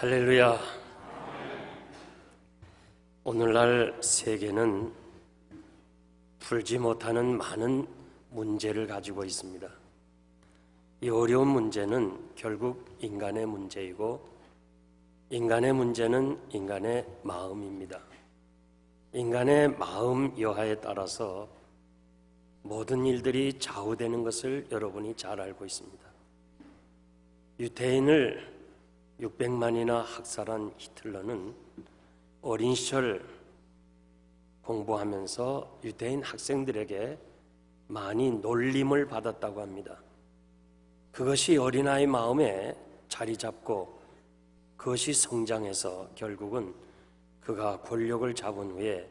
할렐루야. 오늘날 세계는 풀지 못하는 많은 문제를 가지고 있습니다. 이 어려운 문제는 결국 인간의 문제이고, 인간의 문제는 인간의 마음입니다. 인간의 마음 여하에 따라서 모든 일들이 좌우되는 것을 여러분이 잘 알고 있습니다. 유태인을 600만이나 학살한 히틀러는 어린 시절 공부하면서 유대인 학생들에게 많이 놀림을 받았다고 합니다. 그것이 어린아이 마음에 자리 잡고 그것이 성장해서 결국은 그가 권력을 잡은 후에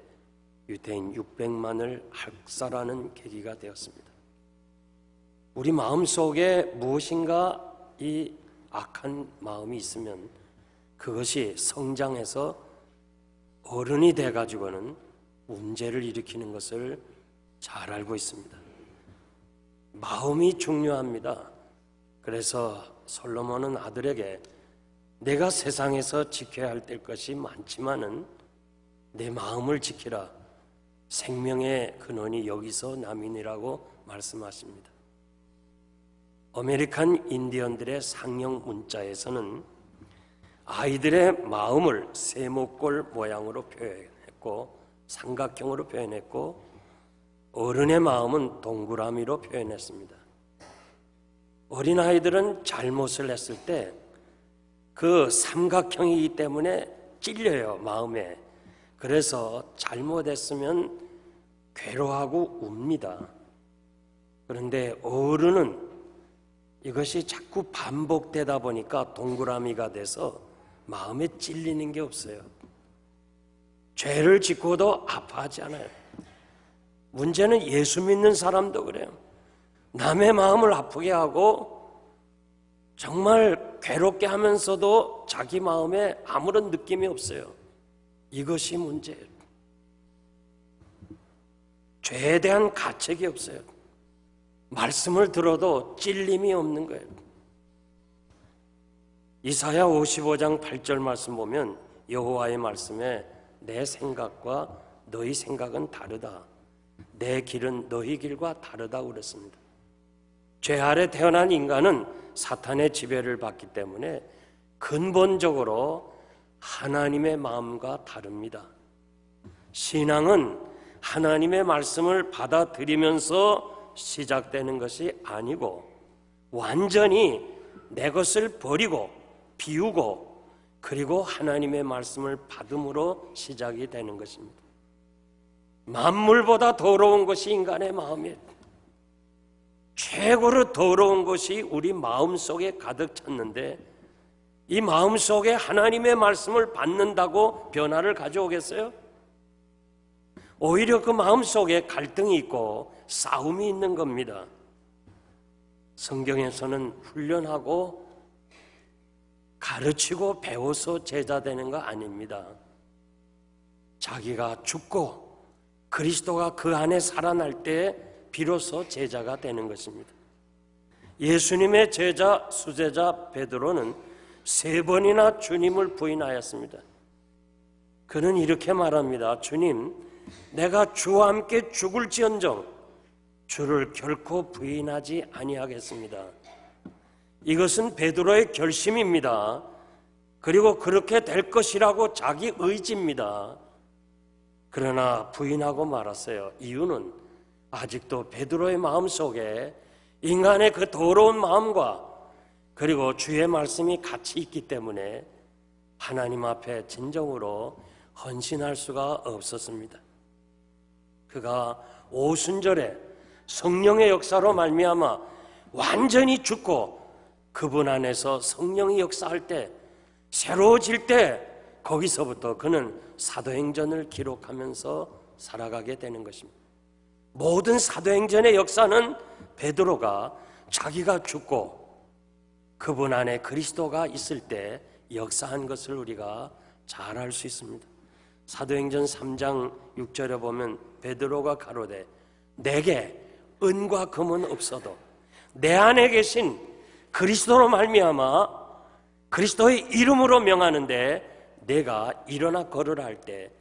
유대인 600만을 학살하는 계기가 되었습니다. 우리 마음속에 무엇인가 이 악한 마음이 있으면 그것이 성장해서 어른이 돼가지고는 문제를 일으키는 것을 잘 알고 있습니다. 마음이 중요합니다. 그래서 솔로몬은 아들에게 내가 세상에서 지켜야 할 것이 많지만은 내 마음을 지키라. 생명의 근원이 여기서 남이니라고 말씀하십니다. 아메리칸 인디언들의 상형 문자에서는 아이들의 마음을 세모꼴 모양으로 표현했고 삼각형으로 표현했고 어른의 마음은 동그라미로 표현했습니다. 어린아이들은 잘못을 했을 때 그 삼각형이기 때문에 찔려요, 마음에. 그래서 잘못했으면 괴로워하고 웁니다. 그런데 어른은 이것이 자꾸 반복되다 보니까 동그라미가 돼서 마음에 찔리는 게 없어요. 죄를 짓고도 아파하지 않아요. 문제는 예수 믿는 사람도 그래요. 남의 마음을 아프게 하고 정말 괴롭게 하면서도 자기 마음에 아무런 느낌이 없어요. 이것이 문제예요. 죄에 대한 가책이 없어요. 말씀을 들어도 찔림이 없는 거예요. 이사야 55장 8절 말씀 보면 여호와의 말씀에 내 생각과 너희 생각은 다르다. 내 길은 너희 길과 다르다 그랬습니다. 죄 아래 태어난 인간은 사탄의 지배를 받기 때문에 근본적으로 하나님의 마음과 다릅니다. 신앙은 하나님의 말씀을 받아들이면서 시작되는 것이 아니고 완전히 내 것을 버리고 비우고 그리고 하나님의 말씀을 받음으로 시작이 되는 것입니다. 만물보다 더러운 것이 인간의 마음이에요. 최고로 더러운 것이 우리 마음속에 가득 찼는데 이 마음속에 하나님의 말씀을 받는다고 변화를 가져오겠어요? 오히려 그 마음속에 갈등이 있고 싸움이 있는 겁니다. 성경에서는 훈련하고 가르치고 배워서 제자 되는 거 아닙니다. 자기가 죽고 그리스도가 그 안에 살아날 때 비로소 제자가 되는 것입니다. 예수님의 제자 수제자 베드로는 3번이나 주님을 부인하였습니다. 그는 이렇게 말합니다. 주님, 내가 주와 함께 죽을지언정 주를 결코 부인하지 아니하겠습니다. 이것은 베드로의 결심입니다. 그리고 그렇게 될 것이라고 자기 의지입니다. 그러나 부인하고 말았어요. 이유는 아직도 베드로의 마음속에 인간의 그 더러운 마음과 그리고 주의 말씀이 같이 있기 때문에 하나님 앞에 진정으로 헌신할 수가 없었습니다. 그가 오순절에 성령의 역사로 말미암아 완전히 죽고 그분 안에서 성령이 역사할 때 새로워질 때 거기서부터 그는 사도행전을 기록하면서 살아가게 되는 것입니다. 모든 사도행전의 역사는 베드로가 자기가 죽고 그분 안에 그리스도가 있을 때 역사한 것을 우리가 잘 알 수 있습니다. 사도행전 3장 6절에 보면 베드로가 가로되 내게 은과 금은 없어도 내 안에 계신 그리스도로 말미암아 그리스도의 이름으로 명하는데 내가 일어나 걸으라 할 때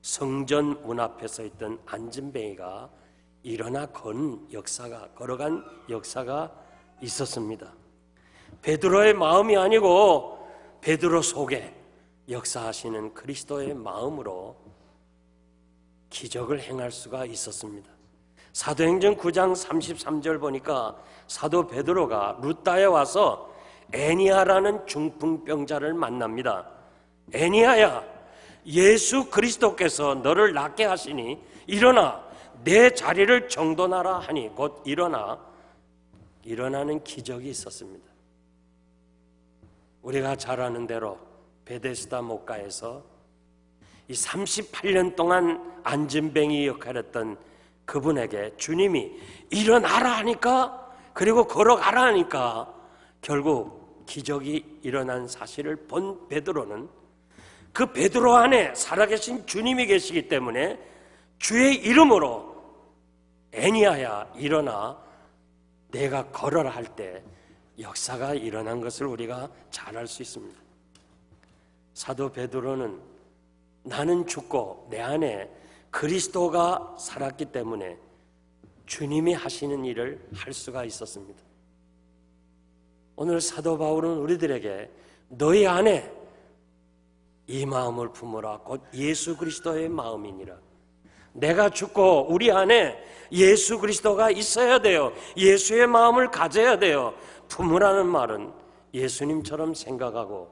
성전 문 앞에 서 있던 안진뱅이가 일어나 걸어간 역사가 있었습니다. 베드로의 마음이 아니고 베드로 속에 역사하시는 그리스도의 마음으로 기적을 행할 수가 있었습니다. 사도행전 9장 33절 보니까 사도 베드로가 루다에 와서 애니아라는 중풍병자를 만납니다. 애니아야, 예수 그리스도께서 너를 낫게 하시니 일어나 내 자리를 정돈하라 하니 곧 일어나는 기적이 있었습니다. 우리가 잘 아는 대로 베데스다 목가에서 이 38년 동안 안진뱅이 역할을 했던 그분에게 주님이 일어나라 하니까, 그리고 걸어가라 하니까 결국 기적이 일어난 사실을 본 베드로는 그 베드로 안에 살아계신 주님이 계시기 때문에 주의 이름으로 애니아야 일어나 내가 걸어라 할 때 역사가 일어난 것을 우리가 잘 알 수 있습니다. 사도 베드로는 나는 죽고 내 안에 그리스도가 살았기 때문에 주님이 하시는 일을 할 수가 있었습니다. 오늘 사도 바울은 우리들에게 너희 안에 이 마음을 품으라 곧 예수 그리스도의 마음이니라. 내가 죽고 우리 안에 예수 그리스도가 있어야 돼요. 예수의 마음을 가져야 돼요. 품으라는 말은 예수님처럼 생각하고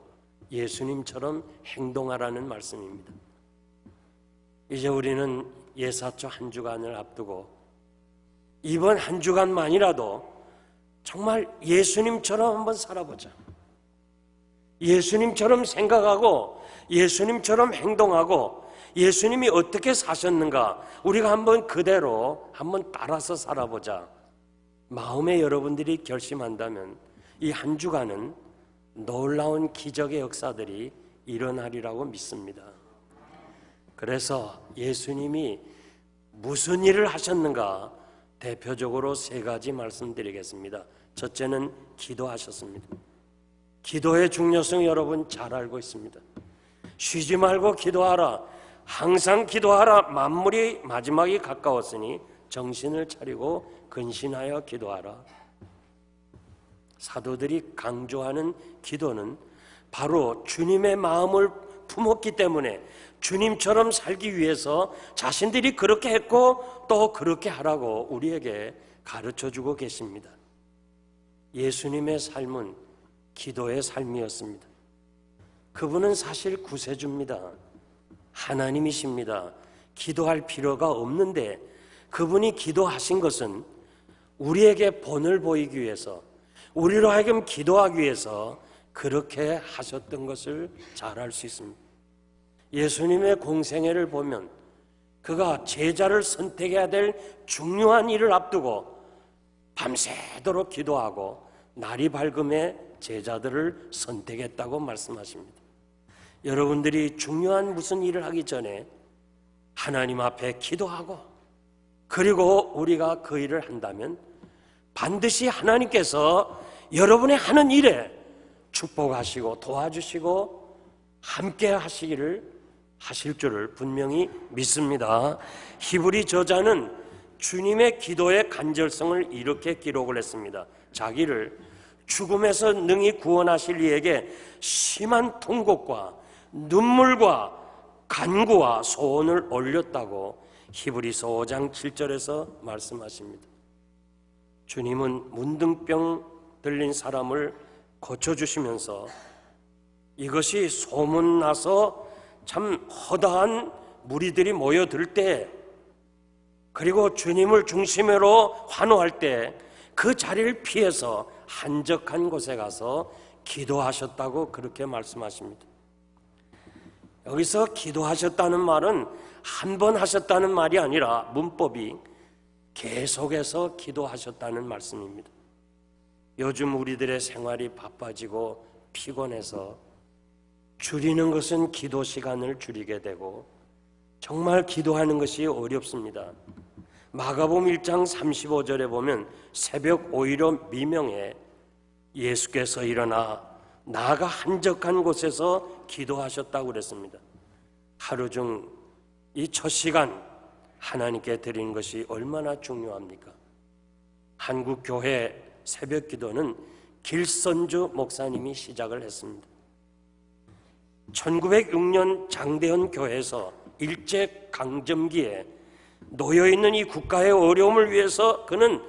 예수님처럼 행동하라는 말씀입니다. 이제 우리는 예사초 한 주간을 앞두고 이번 한 주간만이라도 정말 예수님처럼 한번 살아보자. 예수님처럼 생각하고 예수님처럼 행동하고 예수님이 어떻게 사셨는가 우리가 한번 그대로 한번 따라서 살아보자. 마음에 여러분들이 결심한다면 이 한 주간은 놀라운 기적의 역사들이 일어나리라고 믿습니다. 그래서 예수님이 무슨 일을 하셨는가 대표적으로 세 가지 말씀드리겠습니다. 첫째는 기도하셨습니다. 기도의 중요성 여러분 잘 알고 있습니다. 쉬지 말고 기도하라. 항상 기도하라. 만물이 마지막이 가까웠으니 정신을 차리고 근신하여 기도하라. 사도들이 강조하는 기도는 바로 주님의 마음을 품었기 때문에 주님처럼 살기 위해서 자신들이 그렇게 했고 또 그렇게 하라고 우리에게 가르쳐주고 계십니다. 예수님의 삶은 기도의 삶이었습니다. 그분은 사실 구세주입니다. 하나님이십니다. 기도할 필요가 없는데 그분이 기도하신 것은 우리에게 본을 보이기 위해서, 우리로 하여금 기도하기 위해서 그렇게 하셨던 것을 잘 알 수 있습니다. 예수님의 공생애를 보면 그가 제자를 선택해야 될 중요한 일을 앞두고 밤새도록 기도하고 날이 밝음에 제자들을 선택했다고 말씀하십니다. 여러분들이 중요한 무슨 일을 하기 전에 하나님 앞에 기도하고 그리고 우리가 그 일을 한다면 반드시 하나님께서 여러분의 하는 일에 축복하시고 도와주시고 함께 하실 줄을 분명히 믿습니다. 히브리 저자는 주님의 기도의 간절성을 이렇게 기록을 했습니다. 자기를 죽음에서 능히 구원하실 이에게 심한 통곡과 눈물과 간구와 소원을 올렸다고 히브리서 5장 7절에서 말씀하십니다. 주님은 문둥병 들린 사람을 고쳐주시면서 이것이 소문나서 참 허다한 무리들이 모여들 때, 그리고 주님을 중심으로 환호할 때 그 자리를 피해서 한적한 곳에 가서 기도하셨다고 그렇게 말씀하십니다. 여기서 기도하셨다는 말은 한 번 하셨다는 말이 아니라 문법이 계속해서 기도하셨다는 말씀입니다. 요즘 우리들의 생활이 바빠지고 피곤해서 줄이는 것은 기도 시간을 줄이게 되고 정말 기도하는 것이 어렵습니다. 마가복음 1장 35절에 보면 새벽 오히려 미명에 예수께서 일어나 나가 한적한 곳에서 기도하셨다고 그랬습니다. 하루 중 이 첫 시간 하나님께 드리는 것이 얼마나 중요합니까? 한국 교회 새벽 기도는 길선주 목사님이 시작을 했습니다. 1906년 장대현 교회에서 일제강점기에 놓여있는 이 국가의 어려움을 위해서 그는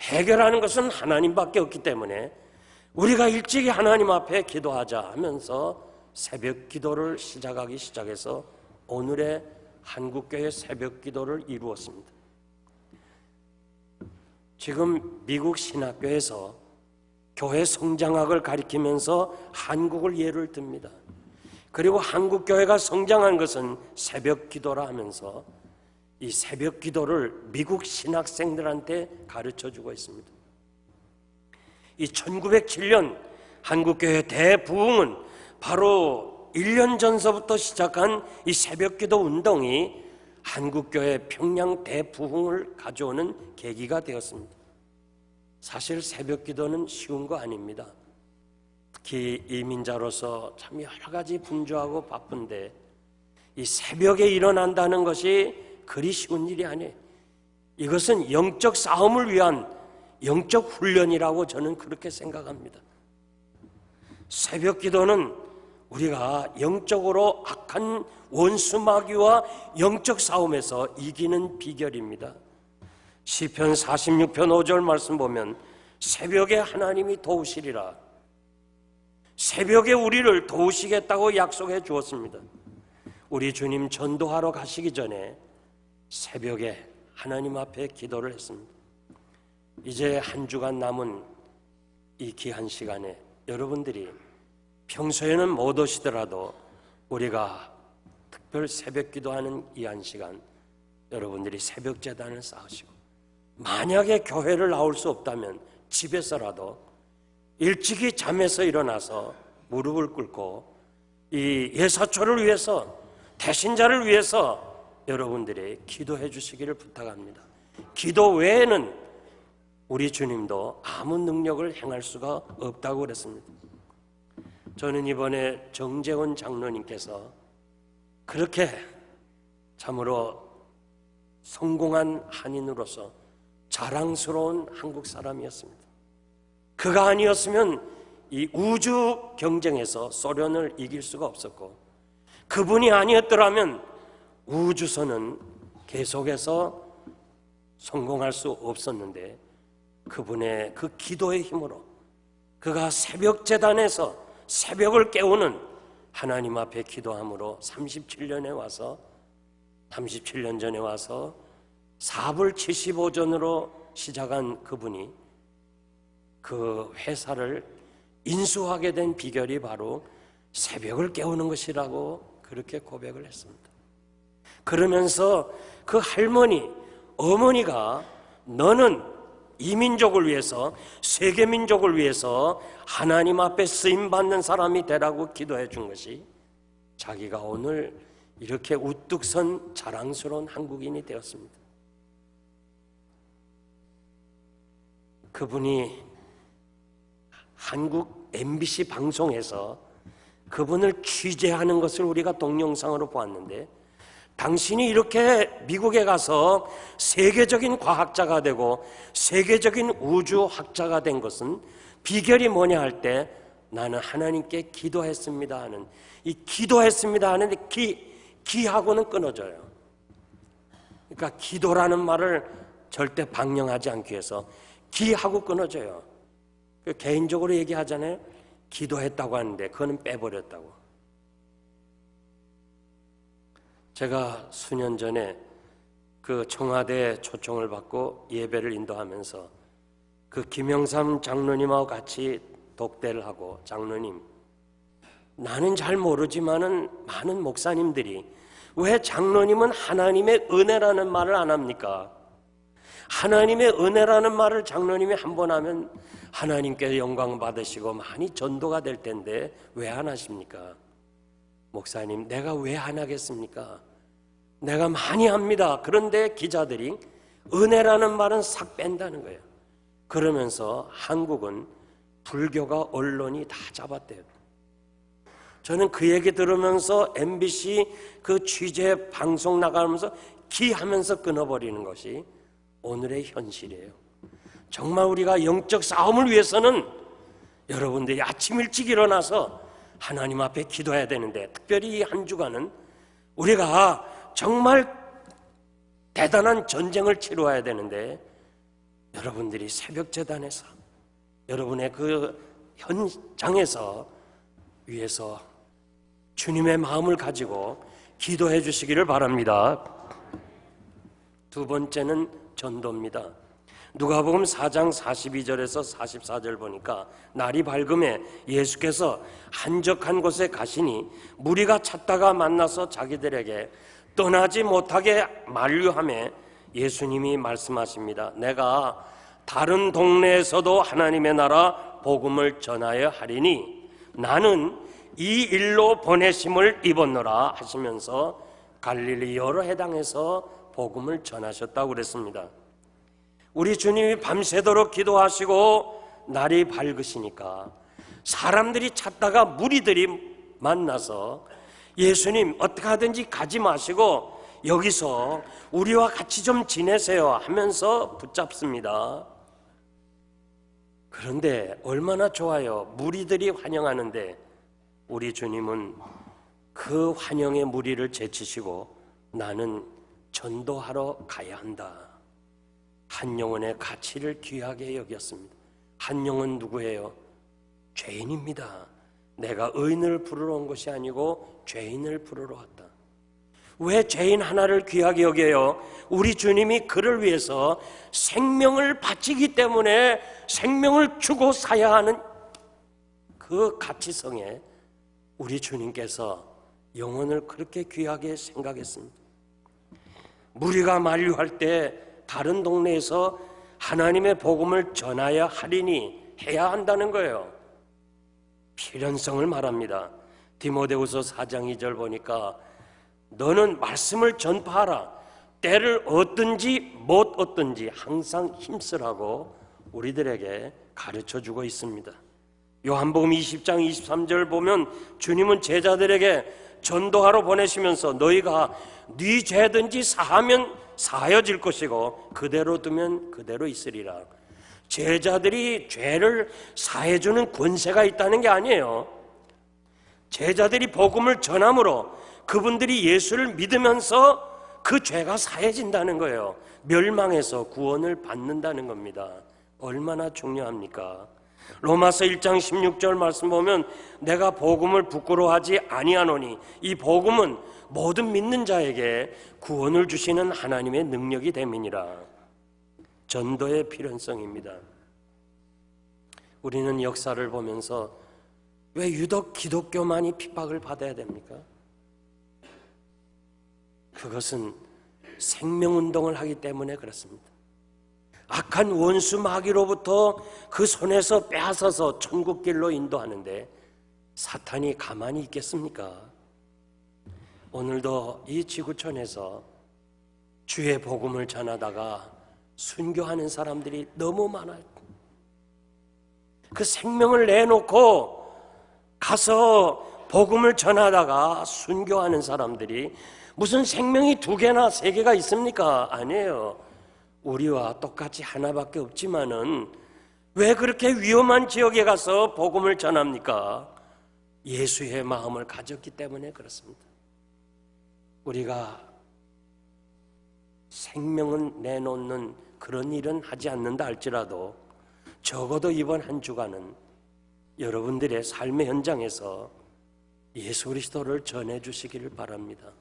해결하는 것은 하나님밖에 없기 때문에 우리가 일찍이 하나님 앞에 기도하자 하면서 새벽 기도를 시작해서 오늘의 한국교회 새벽 기도를 이루었습니다. 지금 미국 신학교에서 교회 성장학을 가리키면서 한국을 예를 듭니다. 그리고 한국 교회가 성장한 것은 새벽 기도라 하면서 이 새벽 기도를 미국 신학생들한테 가르쳐주고 있습니다. 이 1907년 한국 교회 대부흥은 바로 1년 전서부터 시작한 이 새벽 기도 운동이 한국 교회 평양 대부흥을 가져오는 계기가 되었습니다. 사실 새벽 기도는 쉬운 거 아닙니다. 특히 이민자로서 참 여러 가지 분주하고 바쁜데 이 새벽에 일어난다는 것이 그리 쉬운 일이 아니에요. 이것은 영적 싸움을 위한 영적 훈련이라고 저는 그렇게 생각합니다. 새벽 기도는 우리가 영적으로 악한 원수 마귀와 영적 싸움에서 이기는 비결입니다. 시편 46편 5절 말씀 보면 새벽에 하나님이 도우시리라. 새벽에 우리를 도우시겠다고 약속해 주었습니다. 우리 주님 전도하러 가시기 전에 새벽에 하나님 앞에 기도를 했습니다. 이제 한 주간 남은 이 귀한 시간에 여러분들이 평소에는 못 오시더라도 우리가 특별 새벽 기도하는 이 한 시간 여러분들이 새벽 제단을 쌓으시고 만약에 교회를 나올 수 없다면 집에서라도 일찍이 잠에서 일어나서 무릎을 꿇고 이 예사초를 위해서 대신자를 위해서 여러분들이 기도해 주시기를 부탁합니다. 기도 외에는 우리 주님도 아무 능력을 행할 수가 없다고 그랬습니다. 저는 이번에 정재원 장로님께서 그렇게 참으로 성공한 한인으로서 자랑스러운 한국 사람이었습니다. 그가 아니었으면 이 우주 경쟁에서 소련을 이길 수가 없었고 그분이 아니었더라면 우주선은 계속해서 성공할 수 없었는데 그분의 그 기도의 힘으로 그가 새벽 제단에서 새벽을 깨우는 하나님 앞에 기도함으로 37년 전에 와서 4불 75전으로 시작한 그분이 그 회사를 인수하게 된 비결이 바로 새벽을 깨우는 것이라고 그렇게 고백을 했습니다. 그러면서 그 어머니가 너는 이민족을 위해서 세계민족을 위해서 하나님 앞에 쓰임받는 사람이 되라고 기도해 준 것이 자기가 오늘 이렇게 우뚝 선 자랑스러운 한국인이 되었습니다. 그분이 한국 MBC 방송에서 그분을 취재하는 것을 우리가 동영상으로 보았는데 당신이 이렇게 미국에 가서 세계적인 과학자가 되고 세계적인 우주학자가 된 것은 비결이 뭐냐 할 때 나는 하나님께 기도했습니다 하는 이 기도했습니다 하는데 기하고는 끊어져요. 그러니까 기도라는 말을 절대 방영하지 않기 위해서 기하고 끊어져요. 개인적으로 얘기하잖아요. 기도했다고 하는데 그거는 빼버렸다고. 제가 수년 전에 그 청와대 초청을 받고 예배를 인도하면서 그 김영삼 장로님하고 같이 독대를 하고 장로님 나는 잘 모르지만은 많은 목사님들이 왜 장로님은 하나님의 은혜라는 말을 안 합니까? 하나님의 은혜라는 말을 장로님이 한 번 하면 하나님께 영광 받으시고 많이 전도가 될 텐데 왜 안 하십니까? 목사님, 내가 왜 안 하겠습니까? 내가 많이 합니다. 그런데 기자들이 은혜라는 말은 싹 뺀다는 거예요. 그러면서 한국은 불교가 언론이 다 잡았대요. 저는 그 얘기 들으면서 MBC 그 취재 방송 나가면서 기하면서 끊어버리는 것이 오늘의 현실이에요. 정말 우리가 영적 싸움을 위해서는 여러분들이 아침 일찍 일어나서 하나님 앞에 기도해야 되는데, 특별히 이 한 주간은 우리가 정말 대단한 전쟁을 치러야 되는데, 여러분들이 새벽 제단에서 여러분의 그 현장에서 위에서 주님의 마음을 가지고 기도해 주시기를 바랍니다. 두 번째는 전도입니다. 누가복음 4장 42절에서 44절 보니까 날이 밝음에 예수께서 한적한 곳에 가시니 무리가 찾다가 만나서 자기들에게 떠나지 못하게 만류하며 예수님이 말씀하십니다. 내가 다른 동네에서도 하나님의 나라 복음을 전하여 하리니 나는 이 일로 보내심을 입었노라 하시면서 갈릴리 여러 해당에서 복음을 전하셨다고 그랬습니다. 우리 주님이 밤새도록 기도하시고 날이 밝으시니까 사람들이 찾다가 무리들이 만나서 예수님 어떻게 하든지 가지 마시고 여기서 우리와 같이 좀 지내세요 하면서 붙잡습니다. 그런데 얼마나 좋아요. 무리들이 환영하는데 우리 주님은 그 환영의 무리를 제치시고 나는 전도하러 가야 한다. 한 영혼의 가치를 귀하게 여겼습니다. 한 영혼 누구예요? 죄인입니다. 내가 의인을 부르러 온 것이 아니고 죄인을 부르러 왔다. 왜 죄인 하나를 귀하게 여겨요? 우리 주님이 그를 위해서 생명을 바치기 때문에 생명을 주고 사야 하는 그 가치성에 우리 주님께서 영혼을 그렇게 귀하게 생각했습니다. 무리가 만류할 때 다른 동네에서 하나님의 복음을 전하여 하리니 해야 한다는 거예요. 필연성을 말합니다. 디모데후서 4장 2절 보니까 너는 말씀을 전파하라. 때를 얻든지 못 얻든지 항상 힘쓰라고 우리들에게 가르쳐주고 있습니다. 요한복음 20장 23절 보면 주님은 제자들에게 전도하러 보내시면서 너희가 네 죄든지 사하면 사하여질 것이고 그대로 두면 그대로 있으리라. 제자들이 죄를 사해주는 권세가 있다는 게 아니에요. 제자들이 복음을 전함으로 그분들이 예수를 믿으면서 그 죄가 사해진다는 거예요. 멸망해서 구원을 받는다는 겁니다. 얼마나 중요합니까? 로마서 1장 16절 말씀 보면 내가 복음을 부끄러워하지 아니하노니 이 복음은 모든 믿는 자에게 구원을 주시는 하나님의 능력이 됨이니라. 전도의 필연성입니다. 우리는 역사를 보면서 왜 유독 기독교만이 핍박을 받아야 됩니까? 그것은 생명운동을 하기 때문에 그렇습니다. 악한 원수 마귀로부터 그 손에서 빼앗아서 천국길로 인도하는데 사탄이 가만히 있겠습니까? 오늘도 이 지구촌에서 주의 복음을 전하다가 순교하는 사람들이 너무 많아요. 그 생명을 내놓고 가서 복음을 전하다가 순교하는 사람들이 무슨 생명이 2개나 3개가 있습니까? 아니에요. 우리와 똑같이 하나밖에 없지만은 왜 그렇게 위험한 지역에 가서 복음을 전합니까? 예수의 마음을 가졌기 때문에 그렇습니다. 우리가 생명을 내놓는 그런 일은 하지 않는다 할지라도 적어도 이번 한 주간은 여러분들의 삶의 현장에서 예수 그리스도를 전해주시기를 바랍니다.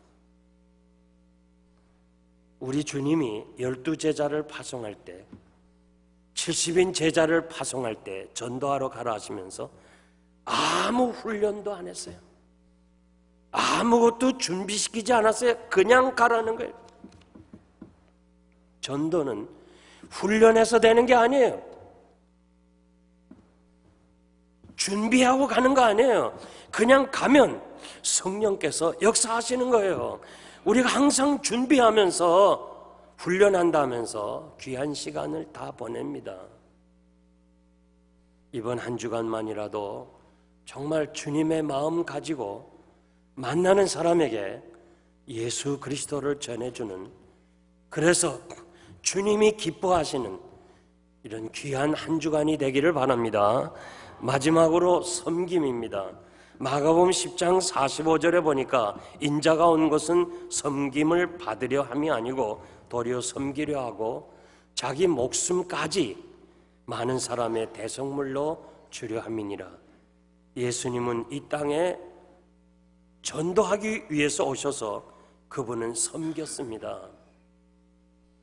우리 주님이 12제자를 파송할 때 70인 제자를 파송할 때 전도하러 가라 하시면서 아무 훈련도 안 했어요. 아무것도 준비시키지 않았어요. 그냥 가라는 거예요. 전도는 훈련해서 되는 게 아니에요. 준비하고 가는 거 아니에요. 그냥 가면 성령께서 역사하시는 거예요. 우리가 항상 준비하면서 훈련한다면서 귀한 시간을 다 보냅니다. 이번 한 주간만이라도 정말 주님의 마음 가지고 만나는 사람에게 예수 그리스도를 전해주는, 그래서 주님이 기뻐하시는 이런 귀한 한 주간이 되기를 바랍니다. 마지막으로 섬김입니다. 마가복음 10장 45절에 보니까 인자가 온 것은 섬김을 받으려 함이 아니고 도리어 섬기려 하고 자기 목숨까지 많은 사람의 대속물로 주려 함이니라. 예수님은 이 땅에 전도하기 위해서 오셔서 그분은 섬겼습니다.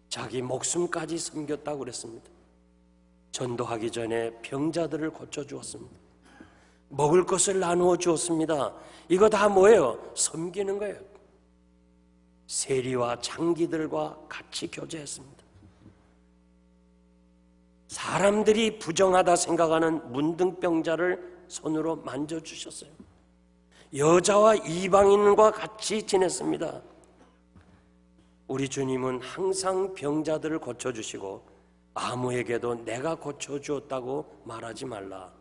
자기 목숨까지 섬겼다고 그랬습니다. 전도하기 전에 병자들을 고쳐주었습니다. 먹을 것을 나누어 주었습니다. 이거 다 뭐예요? 섬기는 거예요. 세리와 창기들과 같이 교제했습니다. 사람들이 부정하다 생각하는 문둥병자를 손으로 만져주셨어요. 여자와 이방인과 같이 지냈습니다. 우리 주님은 항상 병자들을 고쳐주시고 아무에게도 내가 고쳐주었다고 말하지 말라.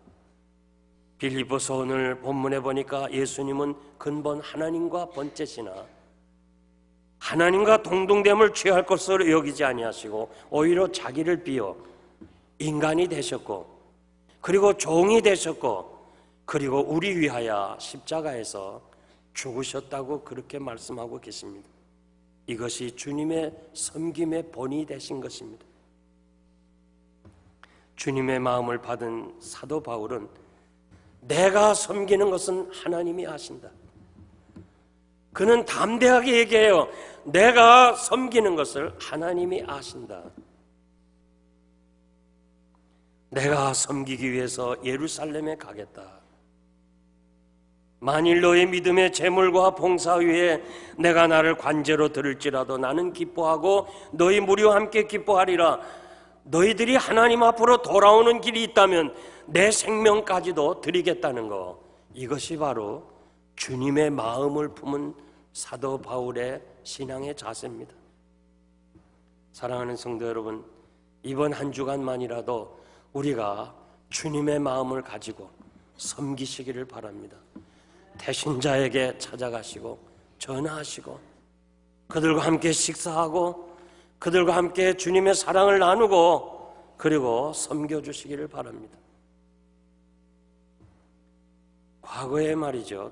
빌립보서 오늘 본문에 보니까 예수님은 근본 하나님과 번째시나 하나님과 동등됨을 취할 것으로 여기지 아니하시고 오히려 자기를 비워 인간이 되셨고 그리고 종이 되셨고 그리고 우리 위하여 십자가에서 죽으셨다고 그렇게 말씀하고 계십니다. 이것이 주님의 섬김의 본이 되신 것입니다. 주님의 마음을 받은 사도 바울은 내가 섬기는 것은 하나님이 아신다. 그는 담대하게 얘기해요. 내가 섬기는 것을 하나님이 아신다. 내가 섬기기 위해서 예루살렘에 가겠다. 만일 너의 믿음의 재물과 봉사 위에 내가 나를 관제로 들을지라도 나는 기뻐하고 너희 무리와 함께 기뻐하리라. 너희들이 하나님 앞으로 돌아오는 길이 있다면 내 생명까지도 드리겠다는 거. 이것이 바로 주님의 마음을 품은 사도 바울의 신앙의 자세입니다. 사랑하는 성도 여러분, 이번 한 주간만이라도 우리가 주님의 마음을 가지고 섬기시기를 바랍니다. 태신자에게 찾아가시고 전화하시고 그들과 함께 식사하고 그들과 함께 주님의 사랑을 나누고 그리고 섬겨주시기를 바랍니다. 과거에 말이죠,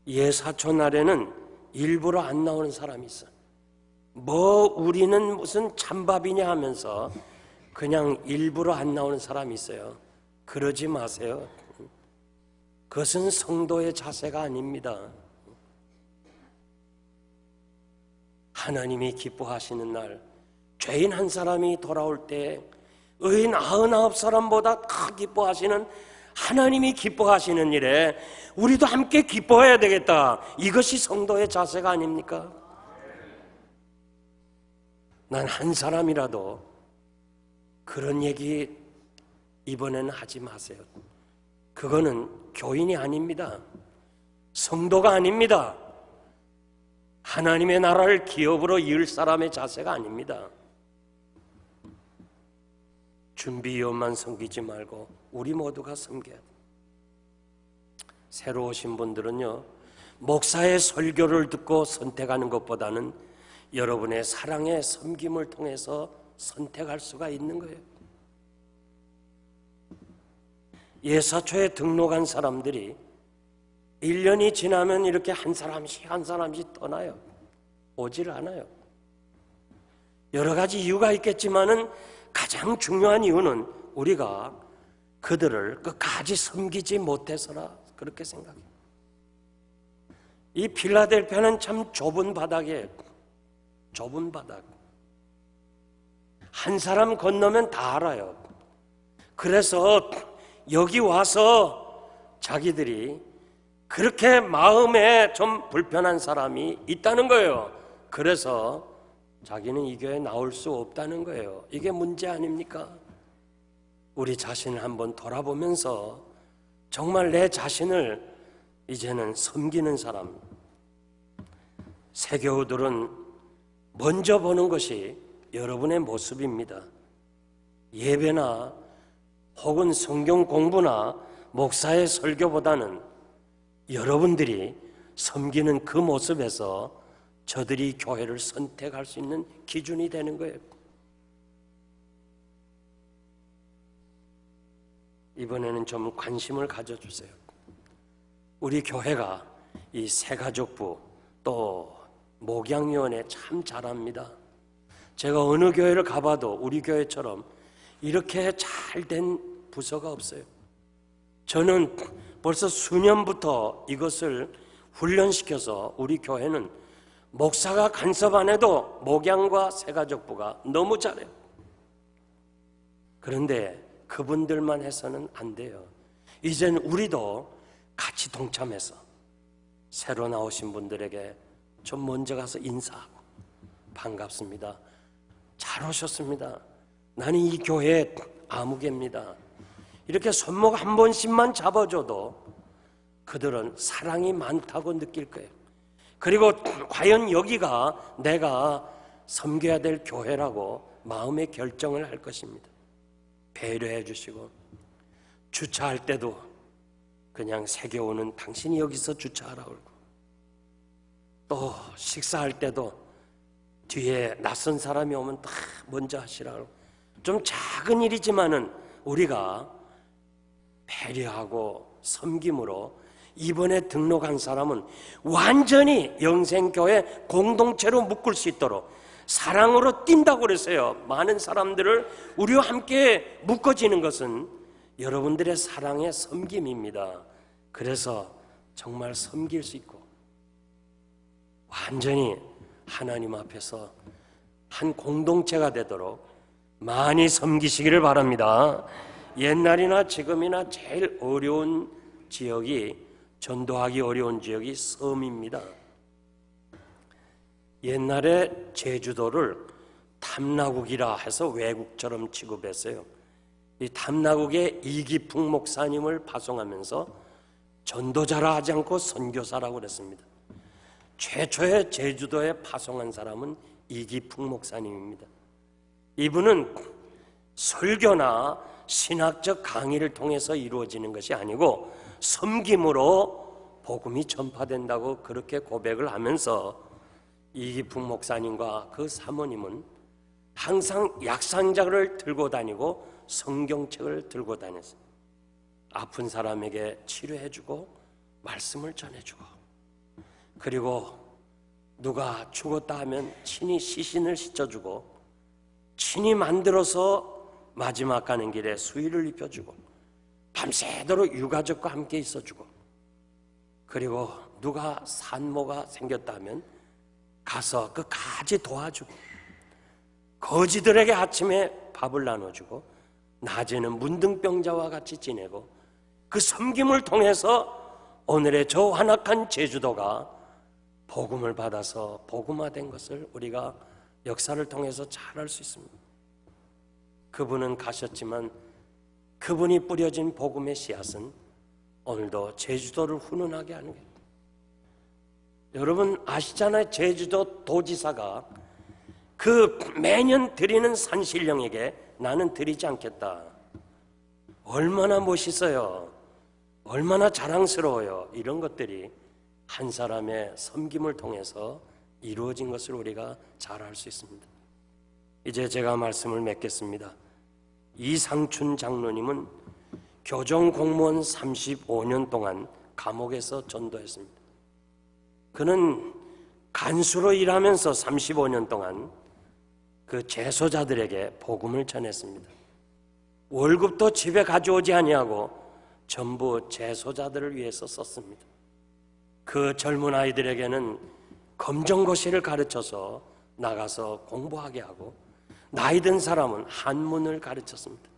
예사촌 날에는 일부러 안 나오는 사람이 있어요. 우리는 무슨 찬밥이냐 하면서 그냥 일부러 안 나오는 사람이 있어요. 그러지 마세요. 그것은 성도의 자세가 아닙니다. 하나님이 기뻐하시는 날, 죄인 한 사람이 돌아올 때 의인 99사람보다 더 기뻐하시는 하나님이 기뻐하시는 일에 우리도 함께 기뻐해야 되겠다. 이것이 성도의 자세가 아닙니까? 난 한 사람이라도 그런 얘기 이번에는 하지 마세요. 그거는 교인이 아닙니다. 성도가 아닙니다. 하나님의 나라를 기업으로 이을 사람의 자세가 아닙니다. 준비위원만 섬기지 말고 우리 모두가 섬겨야 돼. 새로 오신 분들은요, 목사의 설교를 듣고 선택하는 것보다는 여러분의 사랑의 섬김을 통해서 선택할 수가 있는 거예요. 예사초에 등록한 사람들이 1년이 지나면 이렇게 한 사람씩 떠나요. 오질 않아요. 여러 가지 이유가 있겠지만은 가장 중요한 이유는 우리가 그들을 끝까지 섬기지 못해서라 그렇게 생각해요. 이 필라델피아는 참 좁은 바닥이에요. 좁은 바닥. 한 사람 건너면 다 알아요. 그래서 여기 와서 자기들이 그렇게 마음에 좀 불편한 사람이 있다는 거예요. 그래서 자기는 이 교회에 나올 수 없다는 거예요. 이게 문제 아닙니까? 우리 자신을 한번 돌아보면서 정말 내 자신을 이제는 섬기는 사람. 세교우들은 먼저 보는 것이 여러분의 모습입니다. 예배나 혹은 성경 공부나 목사의 설교보다는 여러분들이 섬기는 그 모습에서 저들이 교회를 선택할 수 있는 기준이 되는 거예요. 이번에는 좀 관심을 가져주세요. 우리 교회가 이 새가족부 또 목양위원회 참 잘합니다. 제가 어느 교회를 가봐도 우리 교회처럼 이렇게 잘된 부서가 없어요. 저는 벌써 수년부터 이것을 훈련시켜서 우리 교회는 목사가 간섭 안 해도 목양과 새가족부가 너무 잘해요. 그런데 그분들만 해서는 안 돼요. 이젠 우리도 같이 동참해서 새로 나오신 분들에게 좀 먼저 가서 인사하고 반갑습니다. 잘 오셨습니다. 나는 이 교회 아무개입니다. 이렇게 손목 한 번씩만 잡아줘도 그들은 사랑이 많다고 느낄 거예요. 그리고 과연 여기가 내가 섬겨야 될 교회라고 마음의 결정을 할 것입니다. 배려해 주시고 주차할 때도 그냥 새겨오는 당신이 여기서 주차하라고 그러고 또 식사할 때도 뒤에 낯선 사람이 오면 다 먼저 하시라고 좀 작은 일이지만은 우리가 배려하고 섬김으로 이번에 등록한 사람은 완전히 영생교회 공동체로 묶을 수 있도록 사랑으로 뛴다고 그랬어요. 많은 사람들을 우리와 함께 묶어지는 것은 여러분들의 사랑의 섬김입니다. 그래서 정말 섬길 수 있고 완전히 하나님 앞에서 한 공동체가 되도록 많이 섬기시기를 바랍니다. 옛날이나 지금이나 제일 어려운 지역이 전도하기 어려운 지역이 섬입니다. 옛날에 제주도를 탐나국이라 해서 외국처럼 취급했어요. 이 탐나국에 이기풍 목사님을 파송하면서 전도자라 하지 않고 선교사라고 그랬습니다. 최초의 제주도에 파송한 사람은 이기풍 목사님입니다. 이분은 설교나 신학적 강의를 통해서 이루어지는 것이 아니고 섬김으로 복음이 전파된다고 그렇게 고백을 하면서 이기풍 목사님과 그 사모님은 항상 약상자를 들고 다니고 성경책을 들고 다녔어요. 아픈 사람에게 치료해주고 말씀을 전해주고 그리고 누가 죽었다 하면 친히 시신을 씻어주고 친히 만들어서 마지막 가는 길에 수의를 입혀주고 밤새도록 유가족과 함께 있어주고 그리고 누가 산모가 생겼다 하면 가서 끝까지 도와주고 거지들에게 아침에 밥을 나눠주고 낮에는 문둥병자와 같이 지내고 그 섬김을 통해서 오늘의 저 환악한 제주도가 복음을 받아서 복음화된 것을 우리가 역사를 통해서 잘 알 수 있습니다. 그분은 가셨지만 그분이 뿌려진 복음의 씨앗은 오늘도 제주도를 훈훈하게 하는 거예요. 여러분 아시잖아요. 제주도 도지사가 그 매년 드리는 산신령에게 나는 드리지 않겠다. 얼마나 멋있어요. 얼마나 자랑스러워요. 이런 것들이 한 사람의 섬김을 통해서 이루어진 것을 우리가 잘 알 수 있습니다. 이제 제가 말씀을 맺겠습니다. 이상춘 장로님은 교정 공무원 35년 동안 감옥에서 전도했습니다. 그는 간수로 일하면서 35년 동안 그 재소자들에게 복음을 전했습니다. 월급도 집에 가져오지 아니하고 전부 재소자들을 위해서 썼습니다. 그 젊은 아이들에게는 검정고시를 가르쳐서 나가서 공부하게 하고 나이 든 사람은 한문을 가르쳤습니다.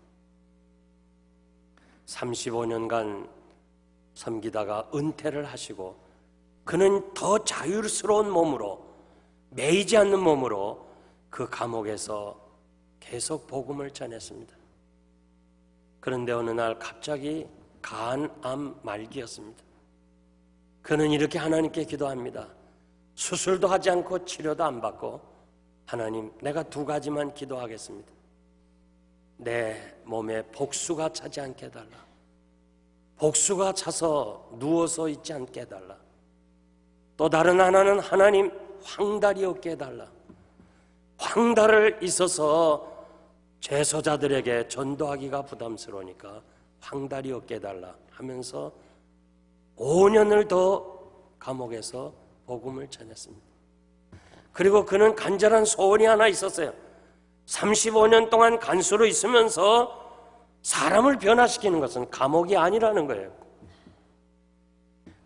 35년간 섬기다가 은퇴를 하시고 그는 더 자유스러운 몸으로 매이지 않는 몸으로 그 감옥에서 계속 복음을 전했습니다. 그런데 어느 날 갑자기 간암 말기였습니다. 그는 이렇게 하나님께 기도합니다. 수술도 하지 않고 치료도 안 받고 하나님 내가 두 가지만 기도하겠습니다. 내 몸에 복수가 차지 않게 해달라. 복수가 차서 누워서 있지 않게 해달라. 또 다른 하나는 하나님 황달이 없게 해달라. 황달을 있어서 죄소자들에게 전도하기가 부담스러우니까 황달이 없게 해달라 하면서 5년을 더 감옥에서 복음을 전했습니다. 그리고 그는 간절한 소원이 하나 있었어요. 35년 동안 간수로 있으면서 사람을 변화시키는 것은 감옥이 아니라는 거예요.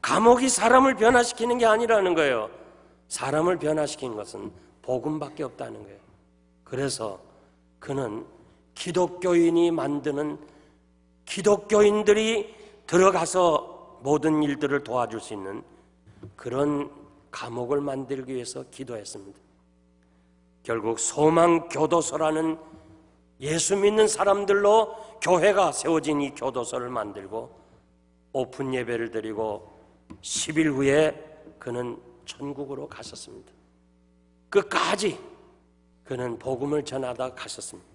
감옥이 사람을 변화시키는 게 아니라는 거예요. 사람을 변화시키는 것은 복음밖에 없다는 거예요. 그래서 그는 기독교인이 만드는, 기독교인들이 들어가서 모든 일들을 도와줄 수 있는 그런 감옥을 만들기 위해서 기도했습니다. 결국 소망교도소라는 예수 믿는 사람들로 교회가 세워진 이 교도소를 만들고 오픈 예배를 드리고 10일 후에 그는 천국으로 가셨습니다. 끝까지 그는 복음을 전하다 가셨습니다.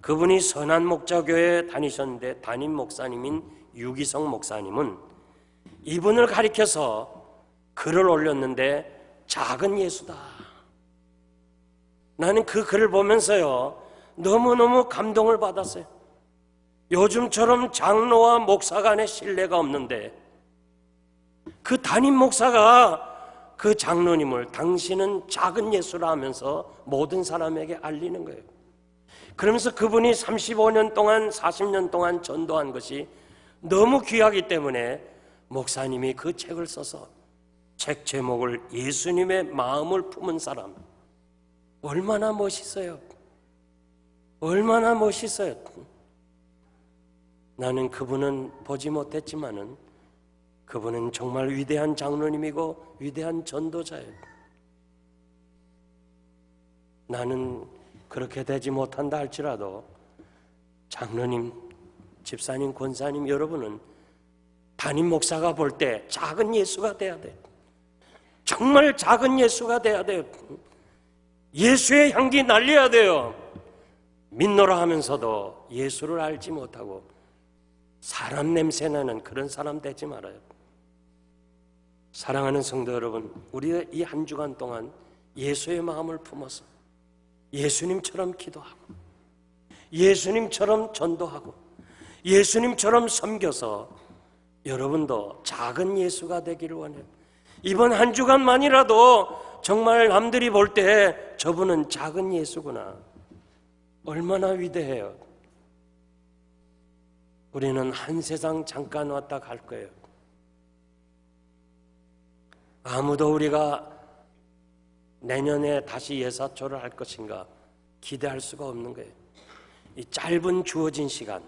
그분이 선한목자교회에 다니셨는데 담임 목사님인 유기성 목사님은 이분을 가리켜서 글을 올렸는데 작은 예수다. 나는 그 글을 보면서요 너무너무 감동을 받았어요. 요즘처럼 장로와 목사 간의 신뢰가 없는데 그 담임 목사가 그 장로님을 당신은 작은 예수라 하면서 모든 사람에게 알리는 거예요. 그러면서 그분이 35년 동안 40년 동안 전도한 것이 너무 귀하기 때문에 목사님이 그 책을 써서 책 제목을 예수님의 마음을 품은 사람. 얼마나 멋있어요. 얼마나 멋있어요. 나는 그분은 보지 못했지만은 그분은 정말 위대한 장로님이고 위대한 전도자예요. 나는 그렇게 되지 못한다 할지라도 장로님, 집사님, 권사님 여러분은 담임 목사가 볼 때 작은 예수가 돼야 돼요. 정말 작은 예수가 돼야 돼요. 예수의 향기 날려야 돼요. 믿노라 하면서도 예수를 알지 못하고 사람 냄새 나는 그런 사람 되지 말아요. 사랑하는 성도 여러분, 우리 이 한 주간 동안 예수의 마음을 품어서 예수님처럼 기도하고 예수님처럼 전도하고 예수님처럼 섬겨서 여러분도 작은 예수가 되기를 원해요. 이번 한 주간만이라도 정말 남들이 볼 때 저분은 작은 예수구나. 얼마나 위대해요. 우리는 한 세상 잠깐 왔다 갈 거예요. 아무도 우리가 내년에 다시 예사초를 할 것인가 기대할 수가 없는 거예요. 이 짧은 주어진 시간,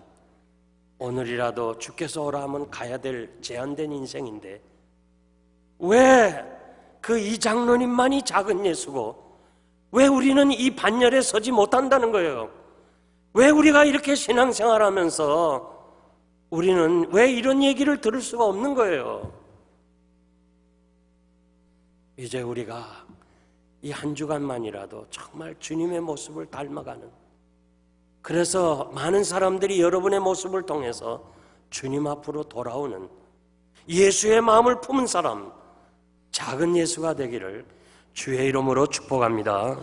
오늘이라도 주께서 오라 하면 가야 될 제한된 인생인데 왜 그 이 장로님만이 작은 예수고 왜 우리는 이 반열에 서지 못한다는 거예요. 왜 우리가 이렇게 신앙생활하면서 우리는 왜 이런 얘기를 들을 수가 없는 거예요. 이제 우리가 이 한 주간만이라도 정말 주님의 모습을 닮아가는, 그래서 많은 사람들이 여러분의 모습을 통해서 주님 앞으로 돌아오는 예수의 마음을 품은 사람, 작은 예수가 되기를 주의 이름으로 축복합니다.